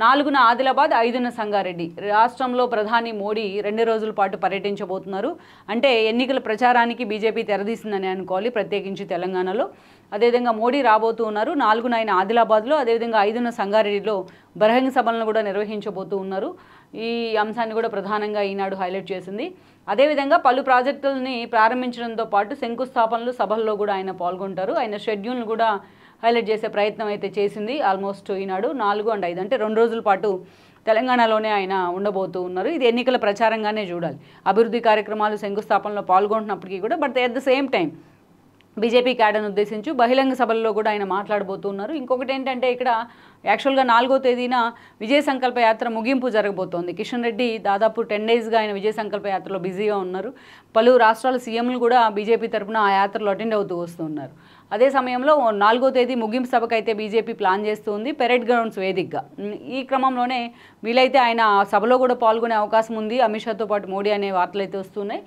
4న ఆదిలాబాద్, 5న సంగారెడ్డి. రాష్ట్రంలో ప్రధాని మోడీ 2 రోజుల పాటు పర్యటించబోతున్నారు. అంటే ఎన్నికల ప్రచారానికి బీజేపీ తెరదీసిందని అనుకోవాలి, ప్రత్యేకించి తెలంగాణలో. అదేవిధంగా మోడీ రాబోతూ ఉన్నారు. 4న ఆయన ఆదిలాబాద్లో, అదేవిధంగా 5న సంగారెడ్డిలో బహిరంగ సభలను కూడా నిర్వహించబోతూ ఉన్నారు. ఈ అంశాన్ని కూడా ప్రధానంగా ఈనాడు హైలైట్ చేసింది. అదేవిధంగా పలు ప్రాజెక్టులని ప్రారంభించడంతో పాటు శంకుస్థాపనలు, సభల్లో కూడా ఆయన పాల్గొంటారు. ఆయన షెడ్యూల్ను కూడా హైలైట్ చేసే ప్రయత్నం అయితే చేసింది ఆల్మోస్ట్ ఈనాడు. 4 అండ్ 5 అంటే 2 రోజుల పాటు తెలంగాణలోనే ఆయన ఉండబోతూ ఉన్నారు. ఇది ఎన్నికల ప్రచారంగానే చూడాలి. అభివృద్ధి కార్యక్రమాలు శంకుస్థాపనలో పాల్గొంటున్నప్పటికీ కూడా, but at the same time BJP క్యాడర్ను ఉద్దేశించి బహిరంగ సభల్లో కూడా ఆయన మాట్లాడబోతున్నారు. ఇంకొకటి ఏంటంటే, ఇక్కడ యాక్చువల్గా 4వ తేదీన విజయ సంకల్ప యాత్ర ముగింపు జరగబోతోంది. కిషన్ రెడ్డి దాదాపు 10 డేస్గా ఆయన విజయ సంకల్ప యాత్రలో బిజీగా ఉన్నారు. పలు రాష్ట్రాల సీఎంలు కూడా బీజేపీ తరఫున ఆ యాత్రలో అటెండ్ అవుతూ వస్తున్నారు. అదే సమయంలో 4వ తేదీ ముగింపు సభకైతే బీజేపీ ప్లాన్ చేస్తుంది, పెరేడ్ గ్రౌండ్స్ వేదికగా. ఈ క్రమంలోనే వీలైతే ఆయన సభలో కూడా పాల్గొనే అవకాశం ఉంది, అమిత్ షాతో పాటు మోడీ అనే వార్తలు అయితే వస్తున్నాయి.